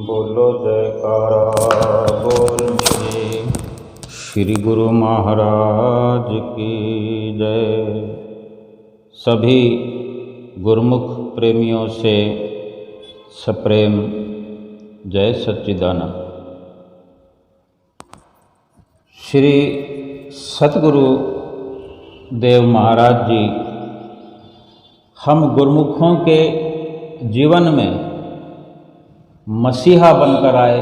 बोलो जयकारा बोल श्री गुरु महाराज की जय। सभी गुरुमुख प्रेमियों से सप्रेम जय सच्चिदानंद। श्री सतगुरु देव महाराज जी हम गुरुमुखों के जीवन में मसीहा बनकर आए,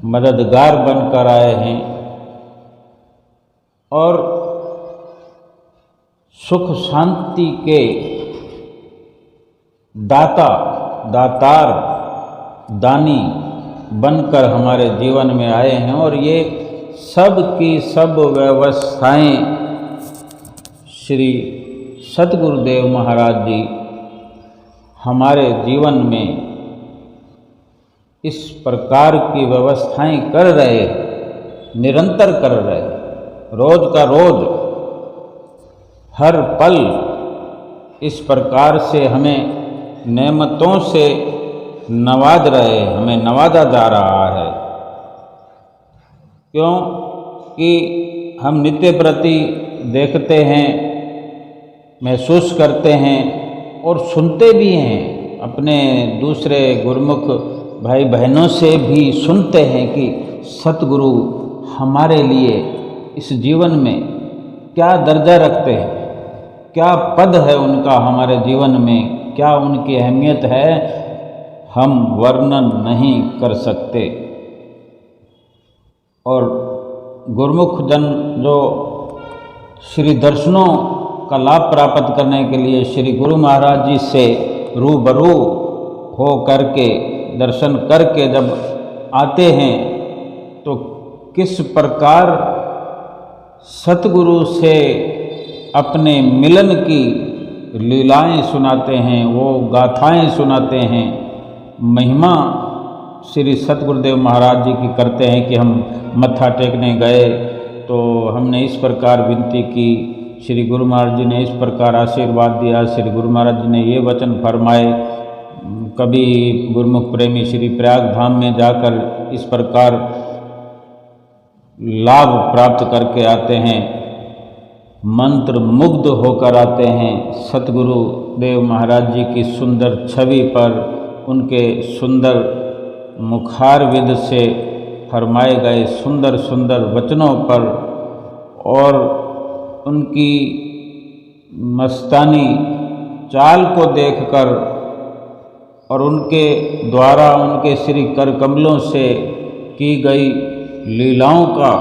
मददगार बनकर आए हैं और सुख शांति के दातार दानी बनकर हमारे जीवन में आए हैं। और ये सब की सब व्यवस्थाएं श्री सतगुरुदेव महाराज जी हमारे जीवन में इस प्रकार की व्यवस्थाएं कर रहे, निरंतर कर रहे, रोज का रोज हर पल इस प्रकार से हमें नेमतों से नवाज रहे, हमें नवाजा जा रहा है। क्यों कि हम नित्य प्रति देखते हैं, महसूस करते हैं और सुनते भी हैं, अपने दूसरे गुरुमुख भाई बहनों से भी सुनते हैं कि सतगुरु हमारे लिए इस जीवन में क्या दर्जा रखते हैं, क्या पद है उनका हमारे जीवन में, क्या उनकी अहमियत है, हम वर्णन नहीं कर सकते। और गुरुमुख जन जो श्री दर्शनों का लाभ प्राप्त करने के लिए श्री गुरु महाराज जी से रूबरू हो करके दर्शन करके जब आते हैं तो किस प्रकार सतगुरु से अपने मिलन की लीलाएं सुनाते हैं, वो गाथाएं सुनाते हैं, महिमा श्री सतगुरुदेव महाराज जी की करते हैं। कि हम मत्था टेकने गए तो हमने इस प्रकार विनती की, श्री गुरु महाराज जी ने इस प्रकार आशीर्वाद दिया, श्री गुरु महाराज जी ने ये वचन फरमाए। कभी गुरुमुख प्रेमी श्री प्रयाग धाम में जाकर इस प्रकार लाभ प्राप्त करके आते हैं, मंत्र मुग्ध होकर आते हैं। सतगुरु देव महाराज जी की सुंदर छवि पर, उनके सुंदर मुखारविंद से फरमाए गए सुंदर सुंदर वचनों पर और उनकी मस्तानी चाल को देखकर और उनके द्वारा उनके श्री कर कमलों से की गई लीलाओं का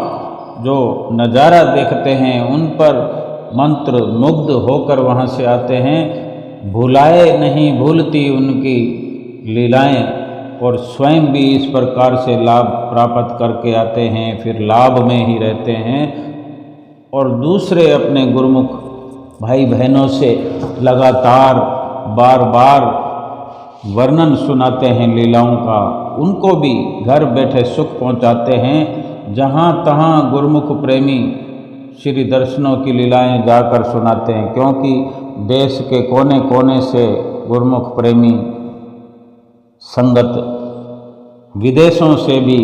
जो नज़ारा देखते हैं, उन पर मंत्र मुग्ध होकर वहाँ से आते हैं। भुलाए नहीं भूलती उनकी लीलाएं और स्वयं भी इस प्रकार से लाभ प्राप्त करके आते हैं, फिर लाभ में ही रहते हैं और दूसरे अपने गुरुमुख भाई बहनों से लगातार बार बार वर्णन सुनाते हैं लीलाओं का, उनको भी घर बैठे सुख पहुंचाते हैं। जहाँ तहाँ गुरुमुख प्रेमी श्री दर्शनों की लीलाएं जाकर सुनाते हैं, क्योंकि देश के कोने कोने से गुरुमुख प्रेमी संगत, विदेशों से भी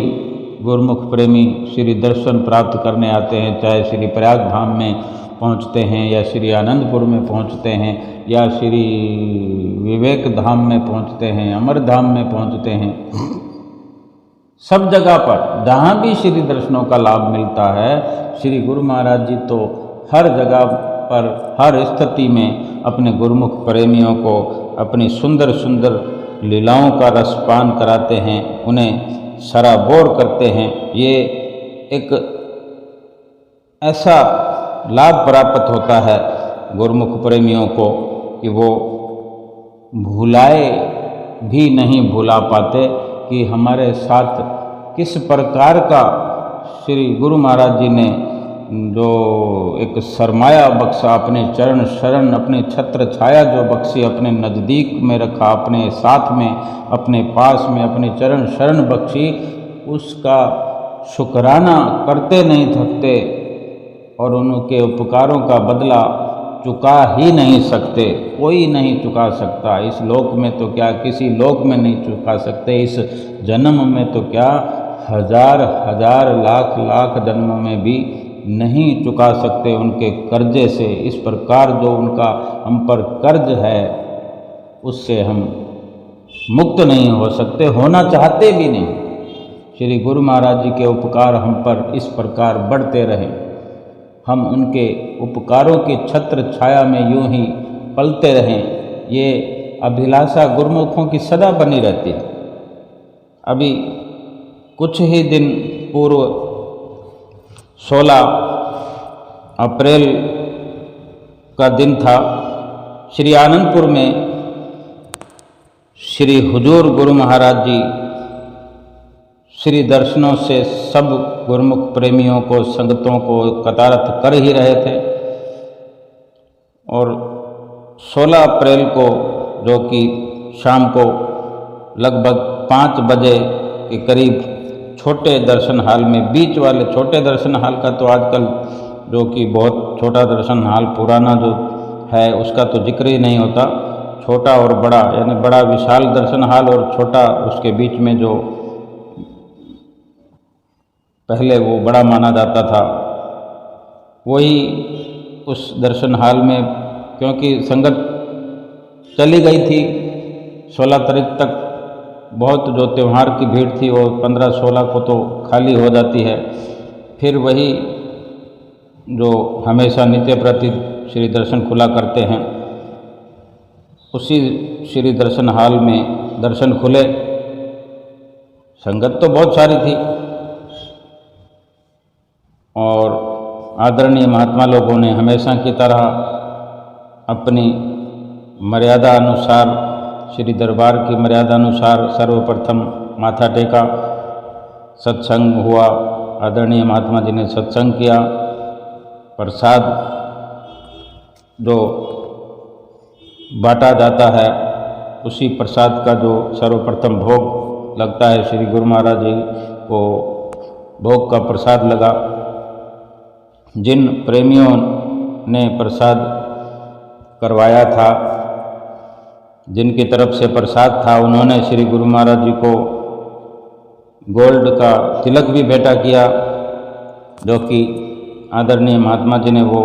गुरुमुख प्रेमी श्री दर्शन प्राप्त करने आते हैं। चाहे श्री प्रयाग धाम में पहुंचते हैं या श्री आनंदपुर में पहुंचते हैं या श्री विवेक धाम में पहुंचते हैं, अमर धाम में पहुंचते हैं, सब जगह पर जहाँ भी श्री दर्शनों का लाभ मिलता है, श्री गुरु महाराज जी तो हर जगह पर हर स्थिति में अपने गुरुमुख प्रेमियों को अपनी सुंदर सुंदर लीलाओं का रसपान कराते हैं, उन्हें सराबोर करते हैं। ये एक ऐसा लाभ प्राप्त होता है गुरुमुख प्रेमियों को कि वो भुलाए भी नहीं भुला पाते कि हमारे साथ किस प्रकार का श्री गुरु महाराज जी ने जो एक सरमाया बख्शा, अपने चरण शरण, अपने छत्र छाया जो बख्शी, अपने नज़दीक में रखा, अपने साथ में, अपने पास में अपने चरण शरण बख्शी, उसका शुक्राना करते नहीं थकते और उनके उपकारों का बदला चुका ही नहीं सकते, कोई नहीं चुका सकता। इस लोक में तो क्या, किसी लोक में नहीं चुका सकते, इस जन्म में तो क्या, हजार हजार लाख लाख जन्मों में भी नहीं चुका सकते उनके कर्जे से। इस प्रकार जो उनका हम पर कर्ज है उससे हम मुक्त नहीं हो सकते, होना चाहते भी नहीं। श्री गुरु महाराज जी के उपकार हम पर इस प्रकार बढ़ते रहें, हम उनके उपकारों की छत्र छाया में यूं ही पलते रहें, ये अभिलाषा गुरुमुखों की सदा बनी रहती है। अभी कुछ ही दिन पूर्व 16 अप्रैल का दिन था। श्री आनंदपुर में श्री हुजूर गुरु महाराज जी श्री दर्शनों से सब गुरुमुख प्रेमियों को, संगतों को कतारत कर ही रहे थे। और 16 अप्रैल को, जो कि शाम को लगभग 5 बजे के करीब छोटे दर्शन हाल में, बीच वाले छोटे दर्शन हाल का तो आजकल जो कि बहुत छोटा दर्शन हाल पुराना जो है उसका तो जिक्र ही नहीं होता, छोटा और बड़ा, यानी बड़ा विशाल दर्शन हाल और छोटा उसके बीच में जो पहले वो बड़ा माना जाता था, वही उस दर्शन हाल में, क्योंकि संगत चली गई थी 16 तारीख तक, बहुत जो त्यौहार की भीड़ थी वो 15-16 को तो खाली हो जाती है। फिर वही जो हमेशा नित्य प्रति श्री दर्शन खुला करते हैं, उसी श्री दर्शन हाल में दर्शन खुले। संगत तो बहुत सारी थी और आदरणीय महात्मा लोगों ने हमेशा की तरह अपनी मर्यादा अनुसार, श्री दरबार की मर्यादा अनुसार सर्वप्रथम माथा टेका, सत्संग हुआ, आदरणीय महात्मा जी ने सत्संग किया, प्रसाद जो बांटा जाता है उसी प्रसाद का जो सर्वप्रथम भोग लगता है, श्री गुरु महाराज जी को भोग का प्रसाद लगा। जिन प्रेमियों ने प्रसाद करवाया था, जिनकी तरफ से प्रसाद था, उन्होंने श्री गुरु महाराज जी को गोल्ड का तिलक भी भेंटा किया, जो कि आदरणीय महात्मा जी ने वो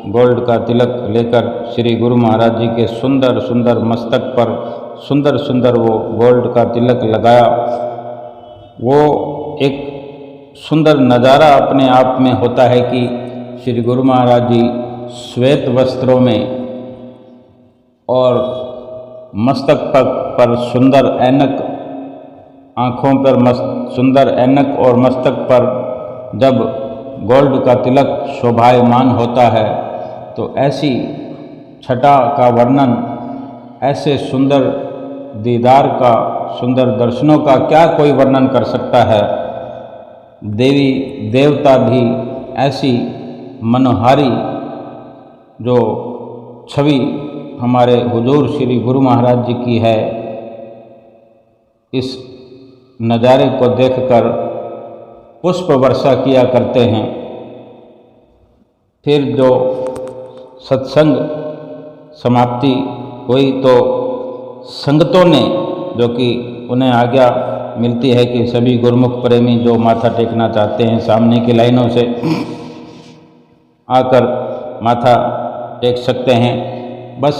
गोल्ड का तिलक लेकर श्री गुरु महाराज जी के सुंदर सुंदर मस्तक पर सुंदर सुंदर वो गोल्ड का तिलक लगाया। वो एक सुंदर नज़ारा अपने आप में होता है कि श्री गुरु महाराज जी श्वेत वस्त्रों में और मस्तक पर सुंदर ऐनक, आँखों पर सुंदर ऐनक और मस्तक पर जब गोल्ड का तिलक शोभायमान होता है तो ऐसी छटा का वर्णन, ऐसे सुंदर दीदार का, सुंदर दर्शनों का क्या कोई वर्णन कर सकता है। देवी देवता भी ऐसी मनोहारी जो छवि हमारे हुजूर श्री गुरु महाराज जी की है, इस नज़ारे को देखकर पुष्प वर्षा किया करते हैं। फिर जो सत्संग समाप्ति हुई तो संगतों ने, जो कि उन्हें आज्ञा मिलती है कि सभी गुरुमुख प्रेमी जो माथा टेकना चाहते हैं सामने की लाइनों से आकर माथा टेक सकते हैं, बस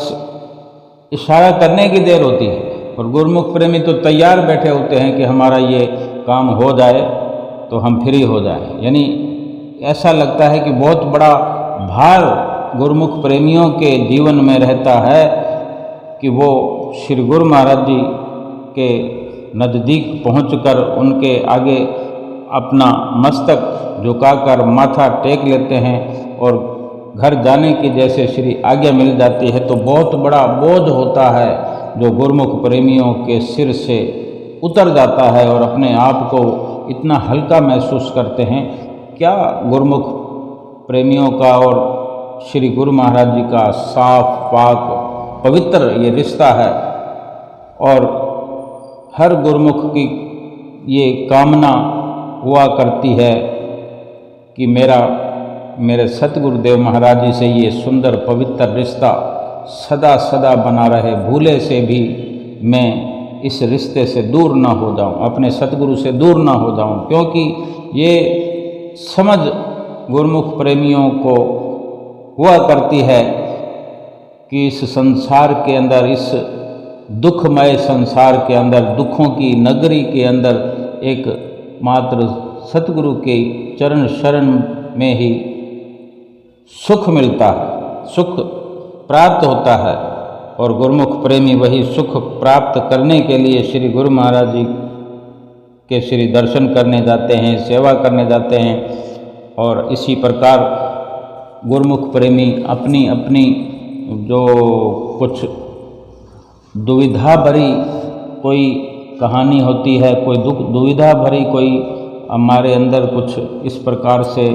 इशारा करने की देर होती है और गुरुमुख प्रेमी तो तैयार बैठे होते हैं कि हमारा ये काम हो जाए तो हम फ्री हो जाएं। यानी ऐसा लगता है कि बहुत बड़ा भार गुरुमुख प्रेमियों के जीवन में रहता है कि वो श्री गुरु महाराज जी के नज़दीक पहुंचकर उनके आगे अपना मस्तक झुकाकर माथा टेक लेते हैं और घर जाने की जैसे श्री आज्ञा मिल जाती है तो बहुत बड़ा बोझ होता है जो गुरुमुख प्रेमियों के सिर से उतर जाता है और अपने आप को इतना हल्का महसूस करते हैं। क्या गुरुमुख प्रेमियों का और श्री गुरु महाराज जी का साफ पाक पवित्र ये रिश्ता है और हर गुरुमुख की ये कामना हुआ करती है कि मेरा मेरे सतगुरुदेव महाराज जी से ये सुंदर पवित्र रिश्ता सदा सदा बना रहे, भूले से भी मैं इस रिश्ते से दूर ना हो जाऊं, अपने सतगुरु से दूर ना हो जाऊं, क्योंकि ये समझ गुरुमुख प्रेमियों को हुआ करती है कि इस संसार के अंदर, इस दुखमय संसार के अंदर, दुखों की नगरी के अंदर एक मात्र सतगुरु के चरण शरण में ही सुख मिलता है, सुख प्राप्त होता है। और गुरुमुख प्रेमी वही सुख प्राप्त करने के लिए श्री गुरु महाराज जी के श्री दर्शन करने जाते हैं, सेवा करने जाते हैं। और इसी प्रकार गुरुमुख प्रेमी अपनी अपनी जो कुछ दुविधा भरी कोई कहानी होती है, कोई दुविधा भरी कोई हमारे अंदर कुछ इस प्रकार से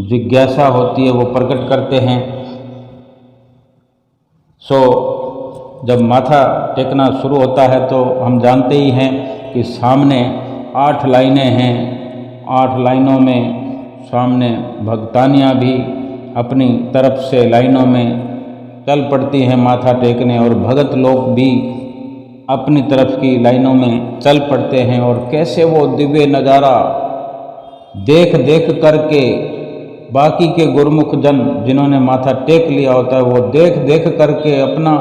जिज्ञासा होती है, वो प्रकट करते हैं। जब माथा टेकना शुरू होता है तो हम जानते ही हैं कि सामने 8 लाइनें हैं, 8 लाइनों में सामने भक्तानियाँ भी अपनी तरफ से लाइनों में चल पड़ती हैं माथा टेकने, और भगत लोग भी अपनी तरफ की लाइनों में चल पड़ते हैं। और कैसे वो दिव्य नज़ारा देख देख करके बाकी के गुरुमुख जन जिन्होंने माथा टेक लिया होता है, वो देख देख करके अपना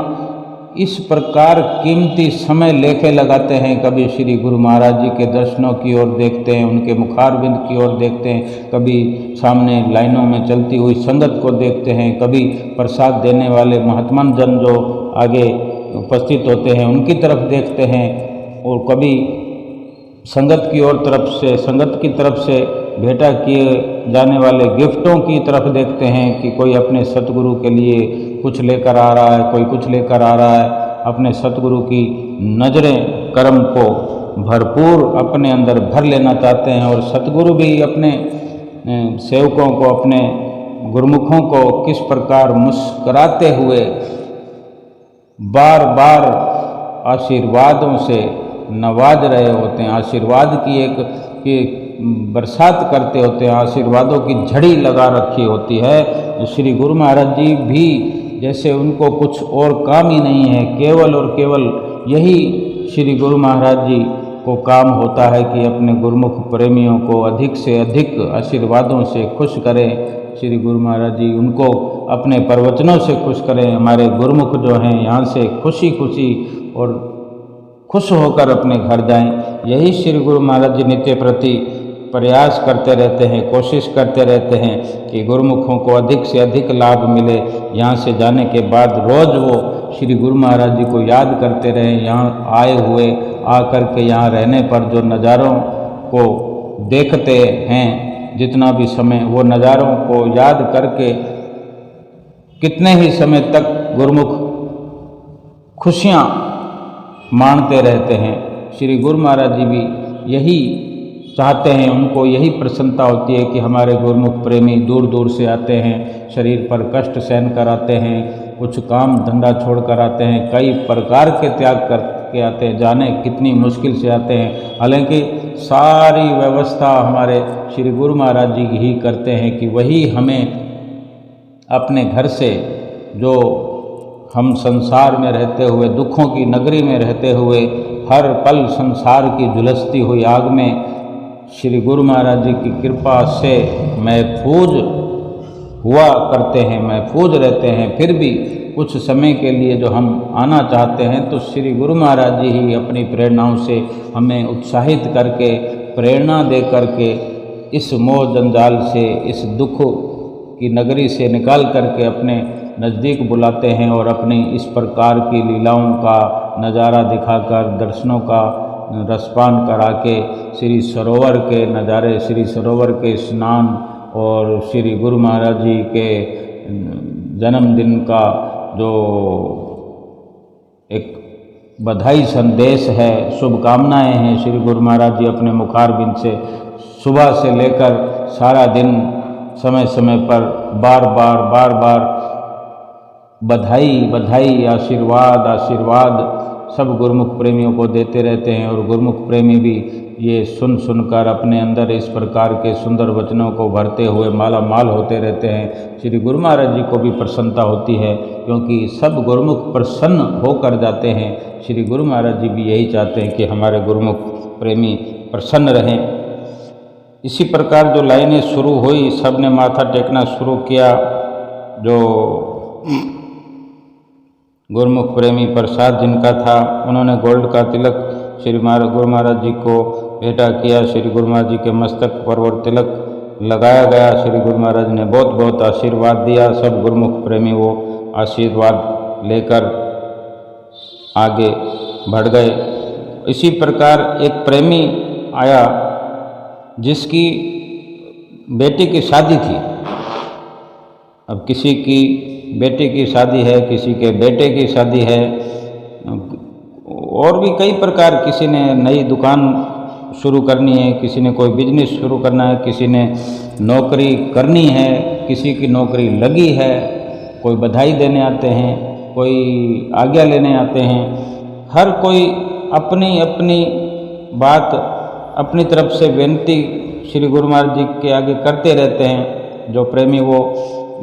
इस प्रकार कीमती समय लेके लगाते हैं। कभी श्री गुरु महाराज जी के दर्शनों की ओर देखते हैं, उनके मुखारविंद की ओर देखते हैं, कभी सामने लाइनों में चलती हुई संगत को देखते हैं, कभी प्रसाद देने वाले महात्मन जन जो आगे उपस्थित होते हैं उनकी तरफ देखते हैं, और कभी संगत की तरफ से भेंटा किए जाने वाले गिफ्टों की तरफ देखते हैं कि कोई अपने सतगुरु के लिए कुछ लेकर आ रहा है, कोई कुछ लेकर आ रहा है। अपने सतगुरु की नज़रें कर्म को भरपूर अपने अंदर भर लेना चाहते हैं, और सतगुरु भी अपने सेवकों को, अपने गुरुमुखों को किस प्रकार मुस्कुराते हुए बार बार आशीर्वादों से नवाज रहे होते हैं, आशीर्वाद की बरसात करते होते हैं, आशीर्वादों की झड़ी लगा रखी होती है। श्री गुरु महाराज जी भी जैसे उनको कुछ और काम ही नहीं है, केवल और केवल यही श्री गुरु महाराज जी को काम होता है कि अपने गुरुमुख प्रेमियों को अधिक से अधिक आशीर्वादों से खुश करें। श्री गुरु महाराज जी उनको अपने प्रवचनों से खुश करें। हमारे गुरुमुख जो हैं यहाँ से खुशी खुशी और खुश होकर अपने घर जाएं। यही श्री गुरु महाराज जी नित्य प्रति प्रयास करते रहते हैं, कोशिश करते रहते हैं कि गुरुमुखों को अधिक से अधिक लाभ मिले। यहाँ से जाने के बाद रोज़ वो श्री गुरु महाराज जी को याद करते रहें। यहाँ आए हुए आकर के यहाँ रहने पर जो नज़ारों को देखते हैं, जितना भी समय वो नज़ारों को याद करके कितने ही समय तक गुरुमुख खुशियाँ मानते रहते हैं। श्री गुरु महाराज जी भी यही चाहते हैं, उनको यही प्रसन्नता होती है कि हमारे गुरुमुख प्रेमी दूर दूर से आते हैं, शरीर पर कष्ट सहन कर आते हैं, कुछ काम धंधा छोड़ कर आते हैं, कई प्रकार के त्याग करके आते हैं, जाने कितनी मुश्किल से आते हैं। हालांकि सारी व्यवस्था हमारे श्री गुरु महाराज जी ही करते हैं कि वही हमें अपने घर से, जो हम संसार में रहते हुए, दुखों की नगरी में रहते हुए, हर पल संसार की झुलसती हुई आग में श्री गुरु महाराज जी की कृपा से महफूज हुआ करते हैं, महफूज रहते हैं। फिर भी कुछ समय के लिए जो हम आना चाहते हैं तो श्री गुरु महाराज जी ही अपनी प्रेरणाओं से हमें उत्साहित करके, प्रेरणा दे करके इस मोह जंजाल से, इस दुख की नगरी से निकाल करके अपने नज़दीक बुलाते हैं, और अपनी इस प्रकार की लीलाओं का नज़ारा दिखाकर, दर्शनों का रसपान करा के, श्री सरोवर के नज़ारे, श्री सरोवर के स्नान और श्री गुरु महाराज जी के जन्मदिन का जो एक बधाई संदेश है, शुभकामनाएं हैं, श्री गुरु महाराज जी अपने मुखारबिंद से सुबह से लेकर सारा दिन समय समय पर बार बार बधाई बधाई, आशीर्वाद आशीर्वाद सब गुरुमुख प्रेमियों को देते रहते हैं। और गुरुमुख प्रेमी भी ये सुन सुनकर अपने अंदर इस प्रकार के सुंदर वचनों को भरते हुए माला माल होते रहते हैं। श्री गुरु महाराज जी को भी प्रसन्नता होती है, क्योंकि सब गुरुमुख प्रसन्न होकर जाते हैं। श्री गुरु महाराज जी भी यही चाहते हैं कि हमारे गुरुमुख प्रेमी प्रसन्न रहें। इसी प्रकार जो लाइनें शुरू हुई, सब ने माथा टेकना शुरू किया। जो गुरुमुख प्रेमी प्रसाद जिनका था, उन्होंने गोल्ड का तिलक श्री गुरु महाराज जी को भेंटा किया। श्री गुरु महाराज जी के मस्तक पर वो तिलक लगाया गया। श्री गुरु महाराज ने बहुत बहुत आशीर्वाद दिया। सब गुरुमुख प्रेमी वो आशीर्वाद लेकर आगे बढ़ गए। इसी प्रकार एक प्रेमी आया जिसकी बेटी की शादी थी। अब किसी की बेटी की शादी है, किसी के बेटे की शादी है, और भी कई प्रकार, किसी ने नई दुकान शुरू करनी है, किसी ने कोई बिजनेस शुरू करना है, किसी ने नौकरी करनी है, किसी की नौकरी लगी है, कोई बधाई देने आते हैं, कोई आज्ञा लेने आते हैं। हर कोई अपनी अपनी बात अपनी तरफ से विनती श्री गुरु महाराज जी के आगे करते रहते हैं। जो प्रेमी वो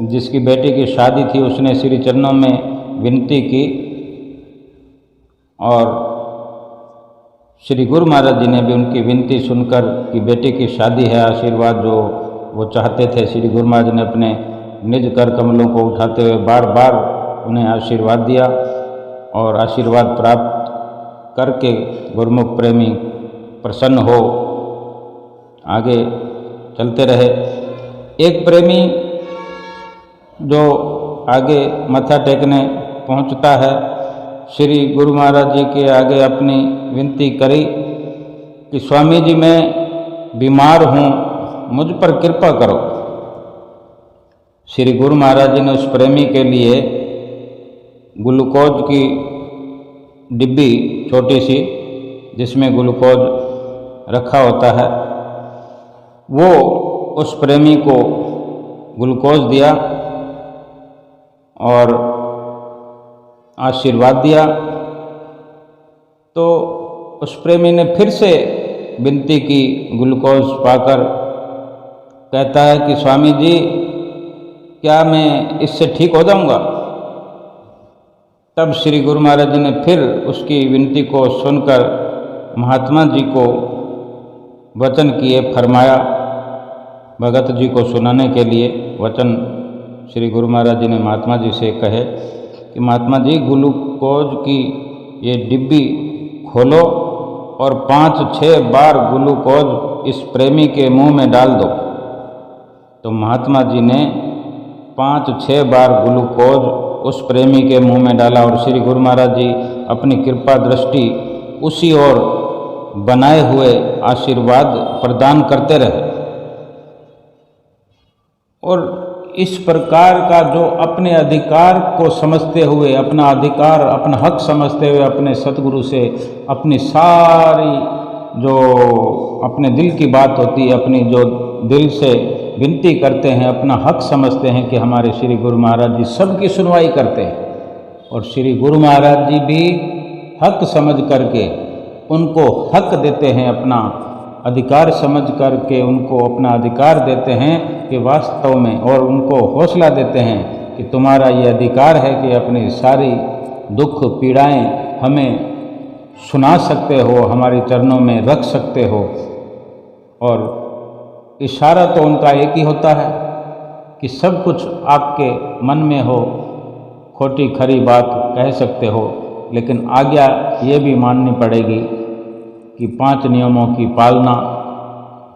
जिसकी बेटी की शादी थी, उसने श्री चरणों में विनती की और श्री गुरु महाराज जी ने भी उनकी विनती सुनकर कि बेटी की शादी है, आशीर्वाद जो वो चाहते थे, श्री गुरु महाराज ने अपने निज कर कमलों को उठाते हुए बार बार उन्हें आशीर्वाद दिया और आशीर्वाद प्राप्त करके गुरुमुख प्रेमी प्रसन्न हो आगे चलते रहे। एक प्रेमी जो आगे मत्था टेकने पहुंचता है, श्री गुरु महाराज जी के आगे अपनी विनती करी कि स्वामी जी मैं बीमार हूँ, मुझ पर कृपा करो। श्री गुरु महाराज जी ने उस प्रेमी के लिए ग्लूकोज की डिब्बी छोटी सी जिसमें ग्लूकोज रखा होता है, वो उस प्रेमी को ग्लूकोज दिया और आशीर्वाद दिया। तो उस प्रेमी ने फिर से विनती की ग्लूकोज पाकर, कहता है कि स्वामी जी क्या मैं इससे ठीक हो जाऊंगा? तब श्री गुरु महाराज जी ने फिर उसकी विनती को सुनकर महात्मा जी को वचन किए, फरमाया भगत जी को सुनाने के लिए वचन श्री गुरु महाराज जी ने महात्मा जी से कहे कि महात्मा जी ग्लूकोज की ये डिब्बी खोलो और 5-6 बार ग्लूकोज इस प्रेमी के मुंह में डाल दो। तो महात्मा जी ने 5-6 बार ग्लूकोज उस प्रेमी के मुंह में डाला और श्री गुरु महाराज जी अपनी कृपा दृष्टि उसी ओर बनाए हुए आशीर्वाद प्रदान करते रहे। और इस प्रकार का जो अपने अधिकार को समझते हुए, अपना अधिकार, अपना हक समझते हुए अपने सतगुरु से अपनी सारी जो अपने दिल की बात होती है, अपनी जो दिल से विनती करते हैं, अपना हक समझते हैं कि हमारे श्री गुरु महाराज जी सबकी सुनवाई करते हैं। और श्री गुरु महाराज जी भी हक समझ करके उनको हक देते हैं, अपना अधिकार समझ करके उनको अपना अधिकार देते हैं कि वास्तव में, और उनको हौसला देते हैं कि तुम्हारा ये अधिकार है कि अपनी सारी दुख पीड़ाएं हमें सुना सकते हो, हमारे चरणों में रख सकते हो। और इशारा तो उनका एक ही होता है कि सब कुछ आपके मन में हो, खोटी खरी बात कह सकते हो, लेकिन आज्ञा ये भी माननी पड़ेगी कि 5 नियमों की पालना,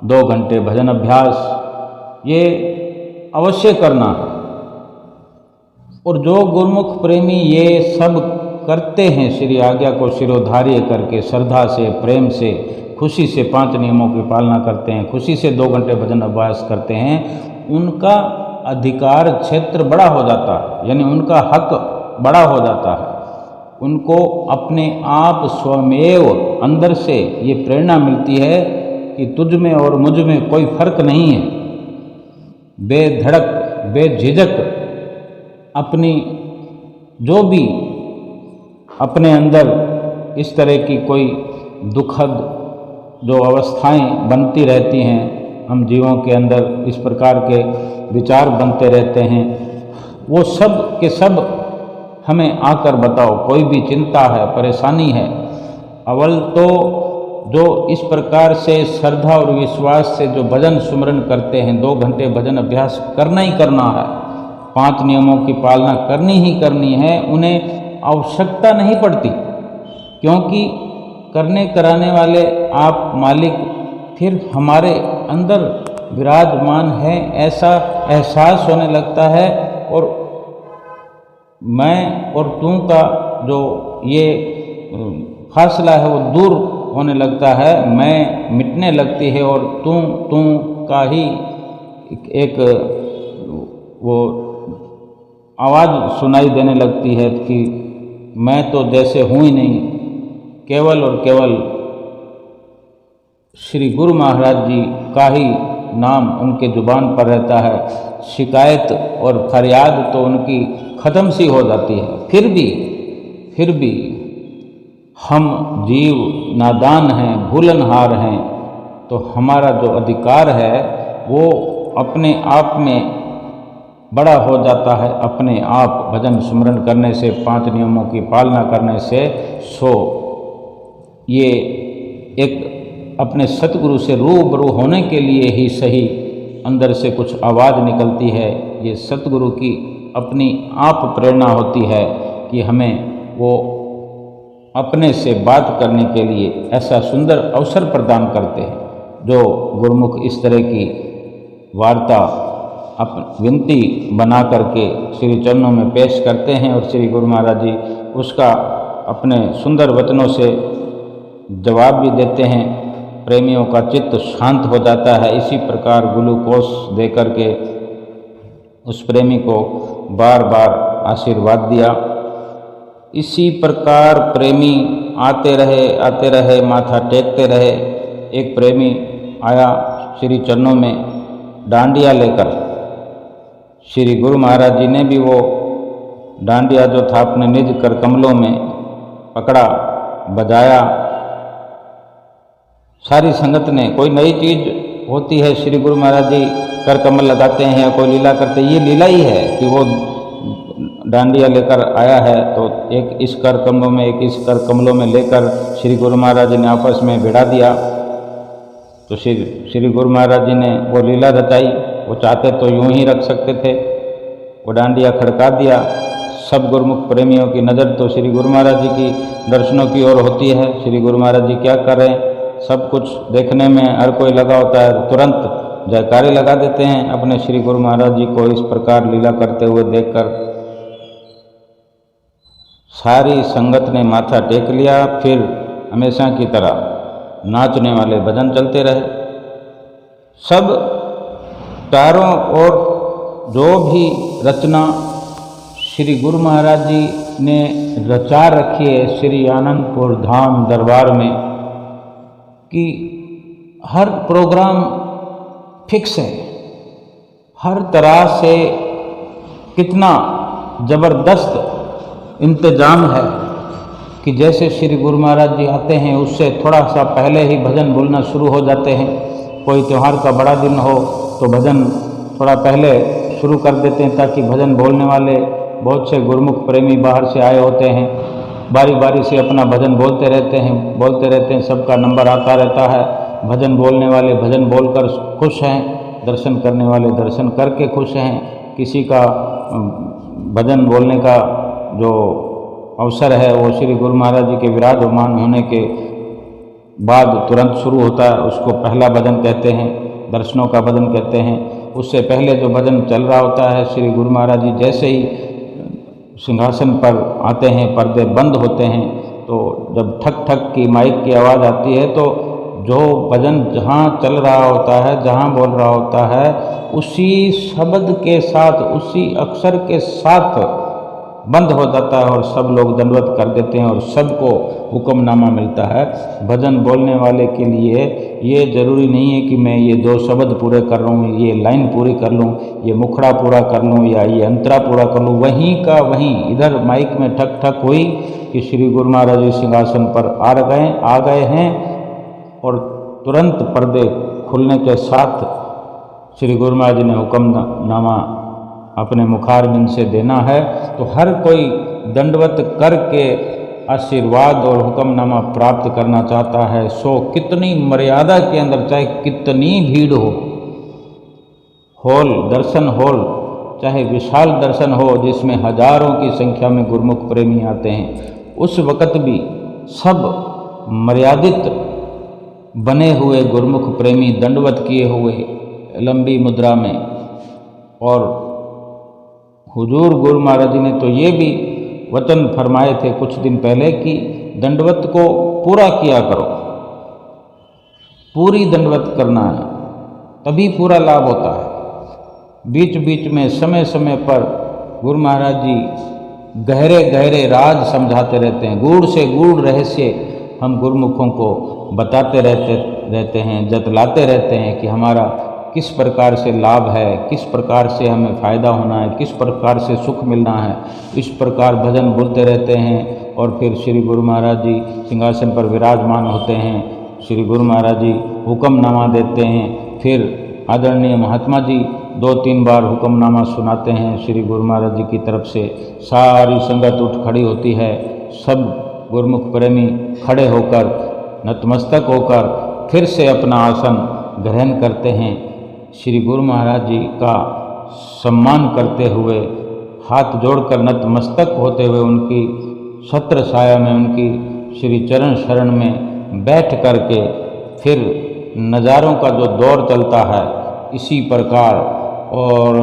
2 घंटे भजन अभ्यास ये अवश्य करना। और जो गुरुमुख प्रेमी ये सब करते हैं, श्री आज्ञा को शिरोधार्य करके श्रद्धा से, प्रेम से, खुशी से 5 नियमों की पालना करते हैं, खुशी से 2 घंटे भजन अभ्यास करते हैं, उनका अधिकार क्षेत्र बड़ा हो जाता है, यानी उनका हक बड़ा हो जाता है। उनको अपने आप स्वमेव अंदर से ये प्रेरणा मिलती है कि तुझ में और मुझ में कोई फर्क नहीं है। बेधड़क, बेझिझक अपनी जो भी अपने अंदर इस तरह की कोई दुखद जो अवस्थाएं बनती रहती हैं, हम जीवों के अंदर इस प्रकार के विचार बनते रहते हैं, वो सब के सब हमें आकर बताओ। कोई भी चिंता है, परेशानी है, अव्वल तो जो इस प्रकार से श्रद्धा और विश्वास से जो भजन सुमरन करते हैं, 2 घंटे भजन अभ्यास करना ही करना है, 5 नियमों की पालना करनी ही करनी है, उन्हें आवश्यकता नहीं पड़ती, क्योंकि करने कराने वाले आप मालिक फिर हमारे अंदर विराजमान है, ऐसा एहसास होने लगता है। और मैं और तू का जो ये फासला है वो दूर होने लगता है, मैं मिटने लगती है और तू का ही एक वो आवाज़ सुनाई देने लगती है कि मैं तो जैसे हूँ ही नहीं। केवल और केवल श्री गुरु महाराज जी का ही नाम उनके जुबान पर रहता है। शिकायत और फरियाद तो उनकी ख़त्म सी हो जाती है। फिर भी हम जीव नादान हैं, भूलनहार हैं, तो हमारा जो अधिकार है वो अपने आप में बड़ा हो जाता है, अपने आप भजन सुमरन करने से, 5 नियमों की पालना करने से। ये एक अपने सतगुरु से रूबरू होने के लिए ही सही अंदर से कुछ आवाज़ निकलती है। ये सतगुरु की अपनी आप प्रेरणा होती है कि हमें वो अपने से बात करने के लिए ऐसा सुंदर अवसर प्रदान करते हैं। जो गुरुमुख इस तरह की वार्ता विनती बना करके श्री चरणों में पेश करते हैं और श्री गुरु महाराज जी उसका अपने सुंदर वचनों से जवाब भी देते हैं। प्रेमियों का चित्त शांत हो जाता है। इसी प्रकार ग्लूकोज दे करके उस प्रेमी को बार बार आशीर्वाद दिया। इसी प्रकार प्रेमी आते रहे, माथा टेकते रहे। एक प्रेमी आया श्री चरणों में डांडिया लेकर। श्री गुरु महाराज जी ने भी वो डांडिया जो था अपने निज कर कमलों में पकड़ा, बजाया। सारी संगत ने, कोई नई चीज़ होती है, श्री गुरु महाराज जी कर कमल लगाते हैं या कोई लीला करते हैं, ये लीला ही है कि वो डांडिया लेकर आया है तो एक इस कर कमलों में एक इस कर कमलों में लेकर श्री गुरु महाराज जी ने आपस में भिड़ा दिया। तो श्री गुरु महाराज जी ने वो लीला रचाई। वो चाहते तो यूं ही रख सकते थे, वो डांडिया खड़का दिया। सब गुरुमुख प्रेमियों की नज़र तो श्री गुरु महाराज जी की दर्शनों की ओर होती है। श्री गुरु महाराज जी क्या कर रहे हैं, सब कुछ देखने में हर कोई लगा होता है, तुरंत जयकारे लगा देते हैं। अपने श्री गुरु महाराज जी को इस प्रकार लीला करते हुए देखकर सारी संगत ने माथा टेक लिया। फिर हमेशा की तरह नाचने वाले भजन चलते रहे। सब चारों ओर जो भी रचना श्री गुरु महाराज जी ने रचा रखी है श्री आनंदपुर धाम दरबार में, कि हर प्रोग्राम फिक्स है, हर तरह से कितना ज़बरदस्त इंतज़ाम है कि जैसे श्री गुरु महाराज जी आते हैं उससे थोड़ा सा पहले ही भजन बोलना शुरू हो जाते हैं। कोई त्यौहार का बड़ा दिन हो तो भजन थोड़ा पहले शुरू कर देते हैं, ताकि भजन बोलने वाले बहुत से गुरुमुख प्रेमी बाहर से आए होते हैं, बारी बारी से अपना भजन बोलते रहते हैं। सबका नंबर आता रहता है। भजन बोलने वाले भजन बोलकर खुश हैं, दर्शन करने वाले दर्शन करके खुश हैं। किसी का भजन बोलने का जो अवसर है वो श्री गुरु महाराज जी के विराजमान होने के बाद तुरंत शुरू होता है, उसको पहला भजन कहते हैं, दर्शनों का भजन कहते हैं। उससे पहले जो भजन चल रहा होता है, श्री गुरु महाराज जी जैसे ही सिंहासन पर आते हैं, पर्दे बंद होते हैं, तो जब ठक ठक की माइक की आवाज़ आती है तो जो भजन जहाँ चल रहा होता है, जहाँ बोल रहा होता है, उसी शब्द के साथ, उसी अक्षर के साथ बंद हो जाता है और सब लोग दंडवत कर देते हैं और सबको हुक्मनामा मिलता है। भजन बोलने वाले के लिए ये ज़रूरी नहीं है कि मैं ये 2 शब्द पूरे कर रहा हूँ, ये लाइन पूरी कर लूँ, ये मुखड़ा पूरा कर लूँ या ये अंतरा पूरा कर लूँ। वहीं का वहीं इधर माइक में ठक ठक हुई कि श्री गुरु महाराज जी सिंहासन पर आ गए हैं और तुरंत पर्दे खुलने के साथ श्री गुरु महाराज जी ने हुक्मनामा अपने मुखारबिंद से देना है। तो हर कोई दंडवत करके आशीर्वाद और हुक्मनामा प्राप्त करना चाहता है। सो कितनी मर्यादा के अंदर, चाहे कितनी भीड़ हो, हॉल दर्शन हॉल चाहे विशाल दर्शन हो जिसमें हजारों की संख्या में गुरुमुख प्रेमी आते हैं, उस वक़्त भी सब मर्यादित बने हुए गुरुमुख प्रेमी दंडवत किए हुए लंबी मुद्रा में। और हुजूर गुरु महाराज जी ने तो ये भी वचन फरमाए थे कुछ दिन पहले कि दंडवत को पूरा किया करो, पूरी दंडवत करना है, तभी पूरा लाभ होता है। बीच बीच में समय समय पर गुरु महाराज जी गहरे गहरे राज समझाते रहते हैं, गूढ़ से गूढ़ रहस्य हम गुरुमुखों को बताते रहते हैं, जतलाते रहते हैं कि हमारा किस प्रकार से लाभ है, किस प्रकार से हमें फ़ायदा होना है, किस प्रकार से सुख मिलना है। इस प्रकार भजन बोलते रहते हैं और फिर श्री गुरु महाराज जी सिंहासन पर विराजमान होते हैं। श्री गुरु महाराज जी हुक्मनामा देते हैं, फिर आदरणीय महात्मा जी 2-3 बार हुक्मनामा सुनाते हैं श्री गुरु महाराज जी की तरफ से। सारी संगत उठ खड़ी होती है, सब गुरुमुख प्रेमी खड़े होकर नतमस्तक होकर फिर से अपना आसन ग्रहण करते हैं। श्री गुरु महाराज जी का सम्मान करते हुए, हाथ जोड़कर नतमस्तक होते हुए उनकी छत्र छाया में, उनकी श्री चरण शरण में बैठ करके फिर नज़ारों का जो दौर चलता है इसी प्रकार। और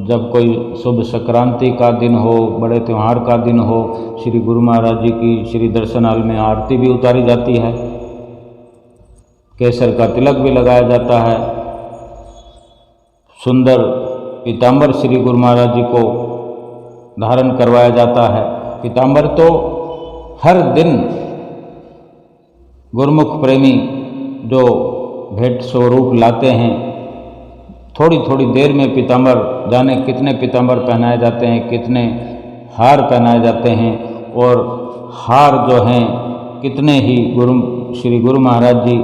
जब कोई शुभ संक्रांति का दिन हो, बड़े त्यौहार का दिन हो, श्री गुरु महाराज जी की श्री दर्शनाल में आरती भी उतारी जाती है, केसर का तिलक भी लगाया जाता है, सुंदर पीताम्बर श्री गुरु महाराज जी को धारण करवाया जाता है। पीताम्बर तो हर दिन गुरुमुख प्रेमी जो भेंट स्वरूप लाते हैं, थोड़ी थोड़ी देर में पीताम्बर, जाने कितने पीताम्बर पहनाए जाते हैं, कितने हार पहनाए जाते हैं, और हार जो हैं कितने ही श्री गुरु महाराज जी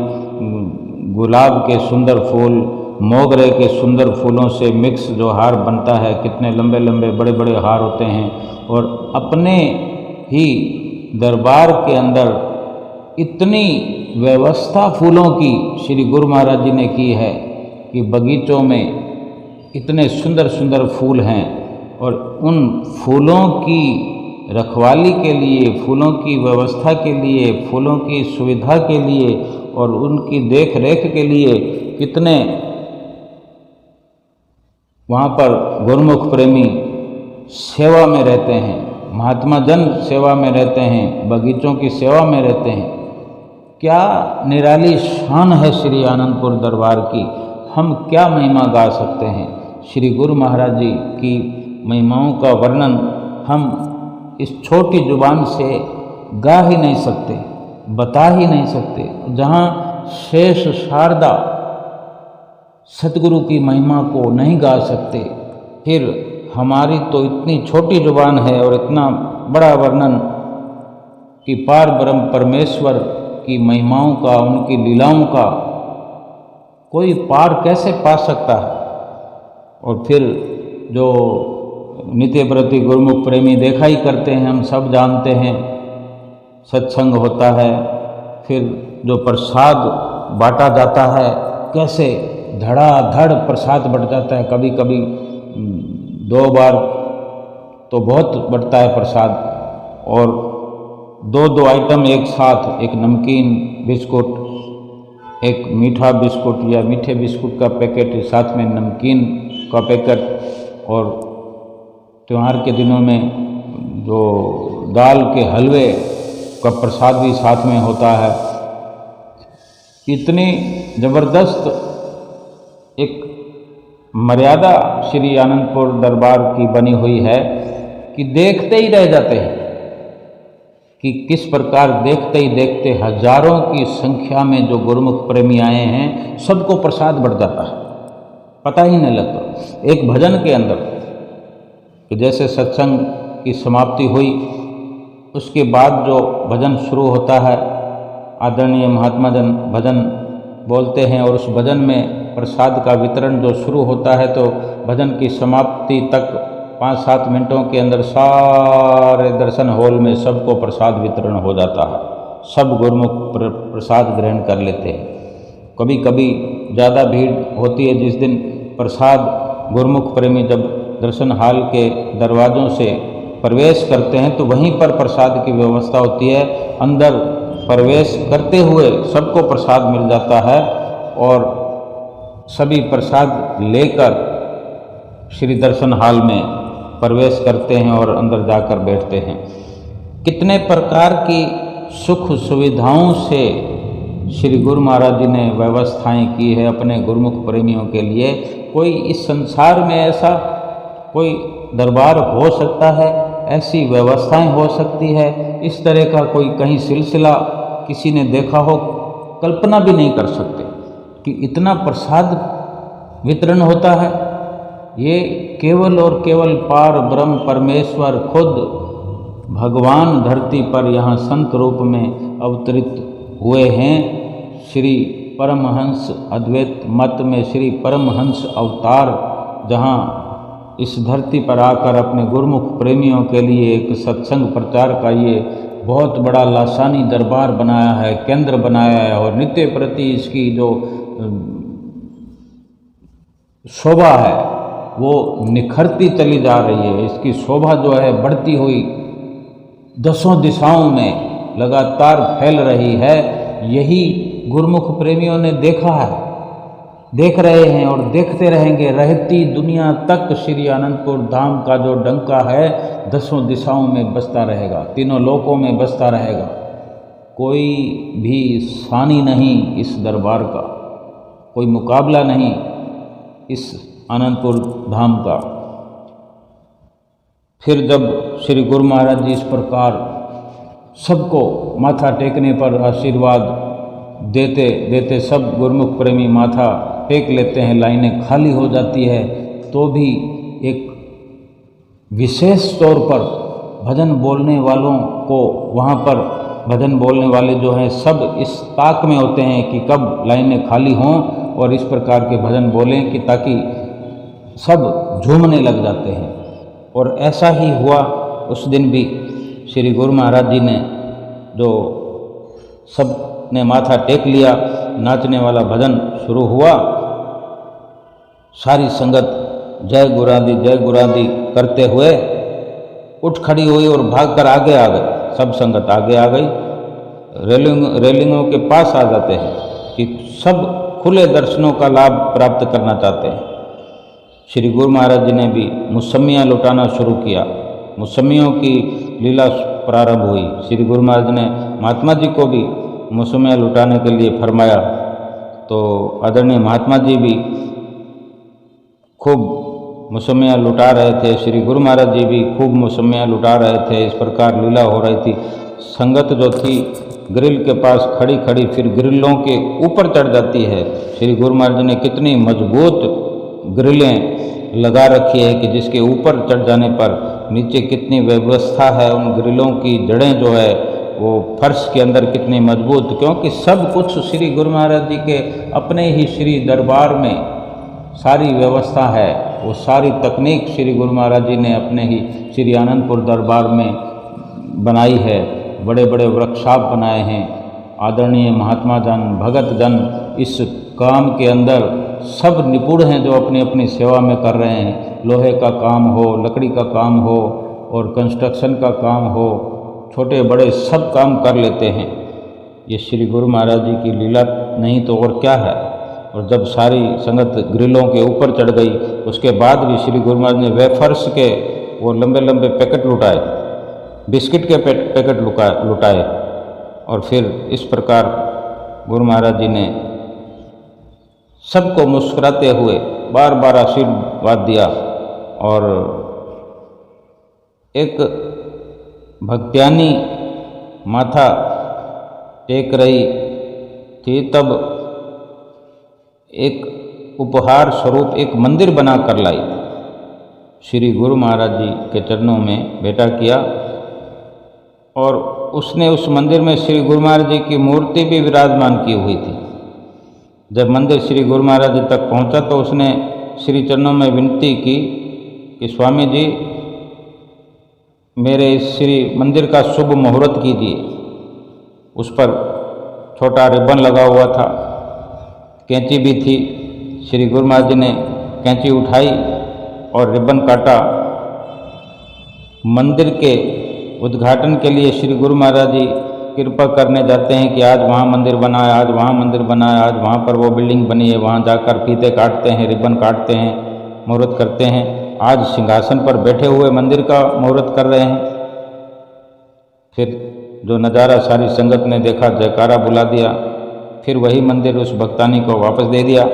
गुलाब के सुंदर फूल, मोगरे के सुंदर फूलों से मिक्स जो हार बनता है, कितने लंबे लंबे बड़े बड़े हार होते हैं। और अपने ही दरबार के अंदर इतनी व्यवस्था फूलों की श्री गुरु महाराज जी ने की है कि बगीचों में इतने सुंदर सुंदर फूल हैं, और उन फूलों की रखवाली के लिए, फूलों की व्यवस्था के लिए, फूलों की सुविधा के लिए और उनकी देख रेख के लिए कितने वहाँ पर गुरुमुख प्रेमी सेवा में रहते हैं, महात्मा जन सेवा में रहते हैं, बगीचों की सेवा में रहते हैं। क्या निराली शान है श्री आनंदपुर दरबार की, हम क्या महिमा गा सकते हैं। श्री गुरु महाराज जी की महिमाओं का वर्णन हम इस छोटी जुबान से गा ही नहीं सकते, बता ही नहीं सकते। जहाँ शेष शारदा सतगुरु की महिमा को नहीं गा सकते, फिर हमारी तो इतनी छोटी जुबान है और इतना बड़ा वर्णन कि पार ब्रह्म परमेश्वर की महिमाओं का, उनकी लीलाओं का कोई पार कैसे पा सकता है। और फिर जो नित्य प्रति गुरुमुख प्रेमी देखा ही करते हैं, हम सब जानते हैं, सत्संग होता है, फिर जो प्रसाद बांटा जाता है, कैसे धड़ाधड़ प्रसाद बढ़ जाता है। कभी कभी 2 बार तो बहुत बढ़ता है प्रसाद, और 2 आइटम एक साथ, एक नमकीन बिस्कुट, एक मीठा बिस्कुट या मीठे बिस्कुट का पैकेट, साथ में नमकीन का पैकेट, और त्यौहार के दिनों में जो दाल के हलवे का प्रसाद भी साथ में होता है। इतनी ज़बरदस्त एक मर्यादा श्री आनंदपुर दरबार की बनी हुई है कि देखते ही रह जाते हैं कि किस प्रकार देखते ही देखते हजारों की संख्या में जो गुरुमुख प्रेमी आए हैं, सबको प्रसाद बढ़ जाता है, पता ही नहीं लगता। एक भजन के अंदर कि जैसे सत्संग की समाप्ति हुई, उसके बाद जो भजन शुरू होता है, आदरणीय महात्मा जन भजन बोलते हैं और उस भजन में प्रसाद का वितरण जो शुरू होता है तो भजन की समाप्ति तक 5-7 मिनटों के अंदर सारे दर्शन हॉल में सबको प्रसाद वितरण हो जाता है। सब गुरुमुख प्रसाद ग्रहण कर लेते हैं। कभी कभी ज़्यादा भीड़ होती है जिस दिन प्रसाद गुरुमुख प्रेमी जब दर्शन हाल के दरवाज़ों से प्रवेश करते हैं तो वहीं पर प्रसाद की व्यवस्था होती है। अंदर प्रवेश करते हुए सबको प्रसाद मिल जाता है और सभी प्रसाद लेकर श्री दर्शन हाल में प्रवेश करते हैं और अंदर जाकर बैठते हैं। कितने प्रकार की सुख सुविधाओं से श्री गुरु महाराज जी ने व्यवस्थाएं की है अपने गुरुमुख प्रेमियों के लिए। कोई इस संसार में ऐसा कोई दरबार हो सकता है, ऐसी व्यवस्थाएं हो सकती है, इस तरह का कोई कहीं सिलसिला किसी ने देखा हो, कल्पना भी नहीं कर सकते कि इतना प्रसाद वितरण होता है। ये केवल और केवल पार ब्रह्म परमेश्वर खुद भगवान धरती पर यहाँ संत रूप में अवतरित हुए हैं। श्री परमहंस अद्वैत मत में श्री परमहंस अवतार जहाँ इस धरती पर आकर अपने गुरुमुख प्रेमियों के लिए एक सत्संग प्रचार का ये बहुत बड़ा लासानी दरबार बनाया है, केंद्र बनाया है और नित्य प्रति इसकी जो शोभा है वो निखरती चली जा रही है। इसकी शोभा जो है बढ़ती हुई दसों दिशाओं में लगातार फैल रही है। यही गुरुमुख प्रेमियों ने देखा है, देख रहे हैं और देखते रहेंगे। रहती दुनिया तक श्री आनंदपुर धाम का जो डंका है दसों दिशाओं में बजता रहेगा, तीनों लोकों में बजता रहेगा। कोई भी सानी नहीं इस दरबार का, कोई मुकाबला नहीं इस आनंदपुर धाम का। फिर जब श्री गुरु महाराज जी इस प्रकार सबको माथा टेकने पर आशीर्वाद देते देते सब गुरुमुख प्रेमी माथा टेक लेते हैं, लाइनें खाली हो जाती है, तो भी एक विशेष तौर पर भजन बोलने वालों को वहाँ पर भजन बोलने वाले जो हैं सब इस ताक में होते हैं कि कब लाइनें खाली हों और इस प्रकार के भजन बोलें कि ताकि सब झूमने लग जाते हैं। और ऐसा ही हुआ उस दिन भी। श्री गुरु महाराज जी ने जो सब ने माथा टेक लिया, नाचने वाला भजन शुरू हुआ, सारी संगत जय गुरादी करते हुए उठ खड़ी हुई और भागकर आगे आ गई। सब संगत आगे आ गई, रेलिंगों के पास आ जाते हैं कि सब खुले दर्शनों का लाभ प्राप्त करना चाहते हैं। श्री गुरु महाराज जी ने भी मुसम्मियाँ लुटाना शुरू किया। मुसम्मियों की लीला प्रारंभ हुई। श्री गुरु महाराज ने महात्मा जी को भी मुसम्मियाँ लुटाने के लिए फरमाया, तो आदरणीय महात्मा जी भी खूब मुसम्मियाँ लुटा रहे थे। श्री गुरु महाराज जी भी खूब मुसम्मियाँ लुटा रहे थे। इस प्रकार लीला हो रही थी। संगत जो थी ग्रिल के पास खड़ी खड़ी फिर ग्रिलों के ऊपर चढ़ जाती है। श्री गुरु महाराज जी ने कितनी मजबूत ग्रिलें लगा रखी है कि जिसके ऊपर चढ़ जाने पर नीचे कितनी व्यवस्था है। उन ग्रिलों की जड़ें जो है वो फर्श के अंदर कितनी मजबूत, क्योंकि सब कुछ श्री गुरु महाराज जी के अपने ही श्री दरबार में सारी व्यवस्था है। वो सारी तकनीक श्री गुरु महाराज जी ने अपने ही श्री आनंदपुर दरबार में बनाई है। बड़े बड़े वर्कशॉप बनाए हैं। आदरणीय महात्मा जन, भगत जन इस काम के अंदर सब निपुण हैं जो अपनी अपनी सेवा में कर रहे हैं। लोहे का काम हो, लकड़ी का काम हो और कंस्ट्रक्शन का काम हो, छोटे बड़े सब काम कर लेते हैं। ये श्री गुरु महाराज जी की लीला नहीं तो और क्या है। और जब सारी संगत ग्रिलों के ऊपर चढ़ गई उसके बाद भी श्री गुरु महाराज ने वेफर्स के वो लंबे लंबे पैकेट लुटाए, बिस्किट के पैकेट लुटाए और फिर इस प्रकार गुरु महाराज जी ने सबको मुस्कुराते हुए बार बार आशीर्वाद दिया। और एक भक्त्यानी माथा टेक रही थी, तब एक उपहार स्वरूप एक मंदिर बना कर लाई। श्री गुरु महाराज जी के चरणों में बैठा किया और उसने उस मंदिर में श्री गुरु महाराज जी की मूर्ति भी विराजमान की हुई थी। जब मंदिर श्री गुरु महाराज जी तक पहुंचा तो उसने श्री चरणों में विनती की कि स्वामी जी मेरे इस श्री मंदिर का शुभ मुहूर्त कीजिए। उस पर छोटा रिबन लगा हुआ था, कैंची भी थी। श्री गुरु महाराज जी ने कैंची उठाई और रिबन काटा। मंदिर के उद्घाटन के लिए श्री गुरु महाराज जी कृपा करने जाते हैं कि आज वहाँ मंदिर बना है, आज वहाँ मंदिर बना है, आज वहाँ पर वो बिल्डिंग बनी है, वहाँ जाकर फीते काटते हैं, रिबन काटते हैं, मुहूर्त करते हैं। आज सिंहासन पर बैठे हुए मंदिर का मुहूर्त कर रहे हैं। फिर जो नज़ारा सारी संगत ने देखा, जयकारा बुला दिया। फिर वही मंदिर उस भक्तानी को वापस दे दिया।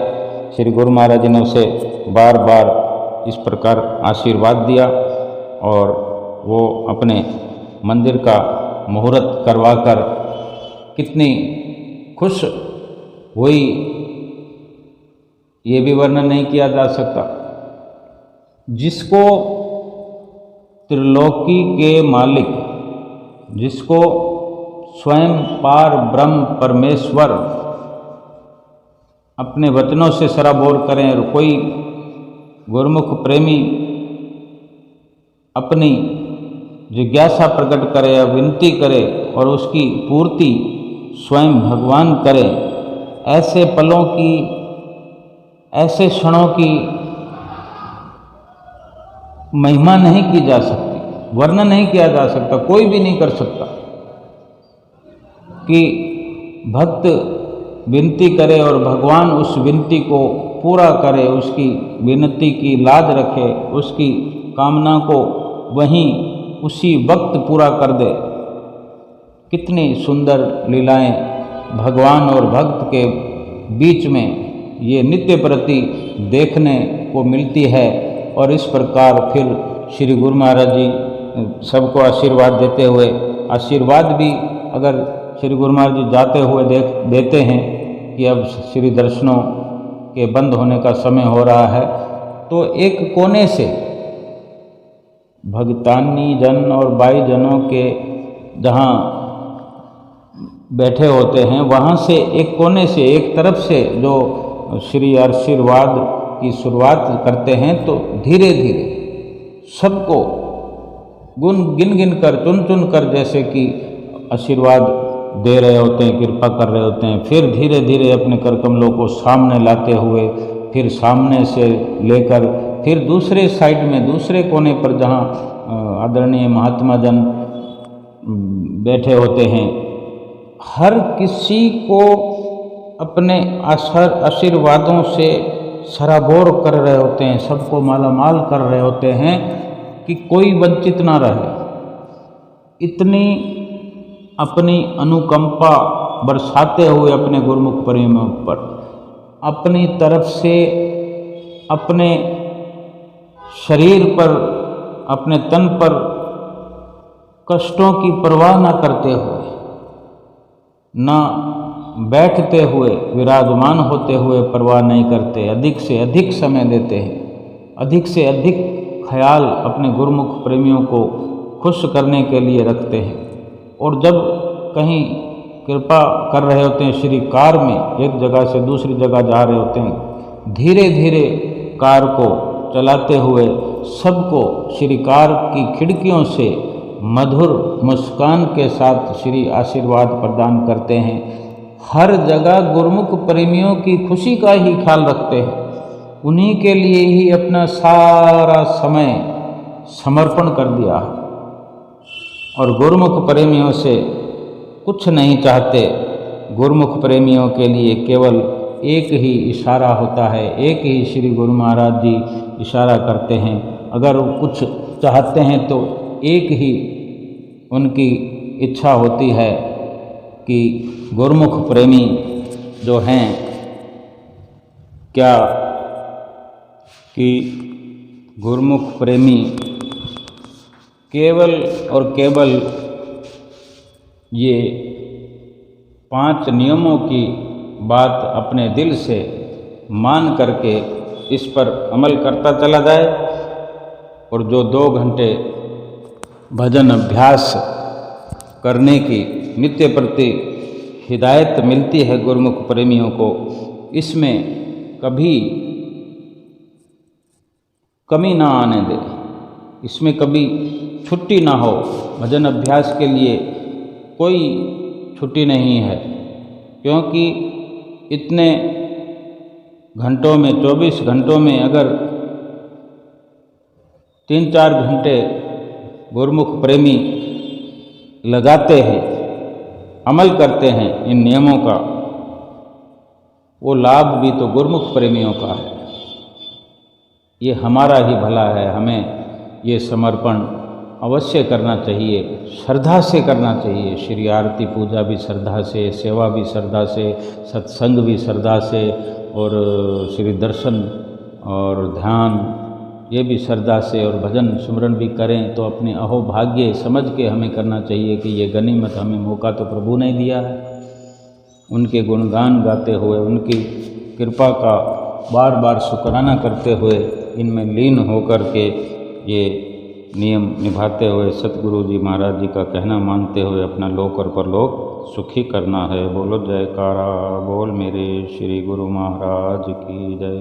श्री गुरु महाराज जी ने उसे बार बार इस प्रकार आशीर्वाद दिया और वो अपने मंदिर का मुहूर्त करवाकर कितनी खुश हुई, ये भी वर्णन नहीं किया जा सकता। जिसको त्रिलोकी के मालिक, जिसको स्वयं पार ब्रह्म परमेश्वर अपने वचनों से सराबोर करें और कोई गुरुमुख प्रेमी अपनी जिज्ञासा प्रकट करे या विनती करे और उसकी पूर्ति स्वयं भगवान करे, ऐसे पलों की, ऐसे क्षणों की महिमा नहीं की जा सकती, वर्णन नहीं किया जा सकता, कोई भी नहीं कर सकता। कि भक्त विनती करे और भगवान उस विनती को पूरा करे, उसकी विनती की लाज रखे, उसकी कामना को वहीं उसी वक्त पूरा कर दे। कितनी सुंदर लीलाएं भगवान और भक्त के बीच में ये नित्य प्रति देखने को मिलती है। और इस प्रकार फिर श्री गुरु महाराज जी सबको आशीर्वाद देते हुए, आशीर्वाद भी अगर श्री गुरु महाराज जी जाते हुए देते हैं कि अब श्री दर्शनों के बंद होने का समय हो रहा है, तो एक कोने से भगतानी जन और बाई जनों के जहाँ बैठे होते हैं, वहाँ से एक कोने से, एक तरफ से जो श्री आशीर्वाद की शुरुआत करते हैं, तो धीरे धीरे सबको गिन गिन कर, चुन चुन कर जैसे कि आशीर्वाद दे रहे होते हैं, कृपा कर रहे होते हैं। फिर धीरे धीरे अपने कर कमलों को सामने लाते हुए, फिर सामने से लेकर फिर दूसरे साइड में, दूसरे कोने पर जहाँ आदरणीय महात्मा जन बैठे होते हैं, हर किसी को अपने आशीर्वादों से सराबोर कर रहे होते हैं, सबको मालामाल कर रहे होते हैं कि कोई वंचित ना रहे। इतनी अपनी अनुकंपा बरसाते हुए अपने गुरुमुख प्रेमियों पर अपनी तरफ से, अपने शरीर पर, अपने तन पर कष्टों की परवाह न करते हुए, न बैठते हुए, विराजमान होते हुए परवाह नहीं करते, अधिक से अधिक समय देते हैं, अधिक से अधिक ख्याल अपने गुरुमुख प्रेमियों को खुश करने के लिए रखते हैं। और जब कहीं कृपा कर रहे होते हैं, श्री कार में एक जगह से दूसरी जगह जा रहे होते हैं, धीरे धीरे कार को चलाते हुए सबको श्री कार की खिड़कियों से मधुर मुस्कान के साथ श्री आशीर्वाद प्रदान करते हैं। हर जगह गुरुमुख प्रेमियों की खुशी का ही ख्याल रखते हैं, उन्हीं के लिए ही अपना सारा समय समर्पण कर दिया और गुरुमुख प्रेमियों से कुछ नहीं चाहते। गुरुमुख प्रेमियों के लिए केवल एक ही इशारा होता है, एक ही श्री गुरु महाराज जी इशारा करते हैं। अगर वो कुछ चाहते हैं तो एक ही उनकी इच्छा होती है कि गुरुमुख प्रेमी जो हैं, क्या कि गुरुमुख प्रेमी केवल और केवल ये 5 नियमों की बात अपने दिल से मान करके इस पर अमल करता चला जाए और जो 2 घंटे भजन अभ्यास करने की नित्य प्रति हिदायत मिलती है गुरुमुख प्रेमियों को, इसमें कभी कमी ना आने दे, इसमें कभी छुट्टी ना हो। भजन अभ्यास के लिए कोई छुट्टी नहीं है, क्योंकि इतने घंटों में 24 घंटों में अगर 3-4 घंटे गुरुमुख प्रेमी लगाते हैं, अमल करते हैं इन नियमों का, वो लाभ भी तो गुरुमुख प्रेमियों का है। ये हमारा ही भला है, हमें ये समर्पण अवश्य करना चाहिए, श्रद्धा से करना चाहिए। श्री आरती पूजा भी श्रद्धा से, सेवा भी श्रद्धा से, सत्संग भी श्रद्धा से, और श्री दर्शन और ध्यान ये भी श्रद्धा से, और भजन सुमरन भी करें तो अपने अहोभाग्य समझ के हमें करना चाहिए कि ये गनीमत हमें मौका तो प्रभु ने दिया है। उनके गुणगान गाते हुए, उनकी कृपा का बार बार शुक्राना करते हुए, इनमें लीन होकर के ये नियम निभाते हुए सतगुरु जी महाराज जी का कहना मानते हुए अपना लोक और परलोक सुखी करना है। बोलो जयकारा बोल मेरे श्री गुरु महाराज की जय।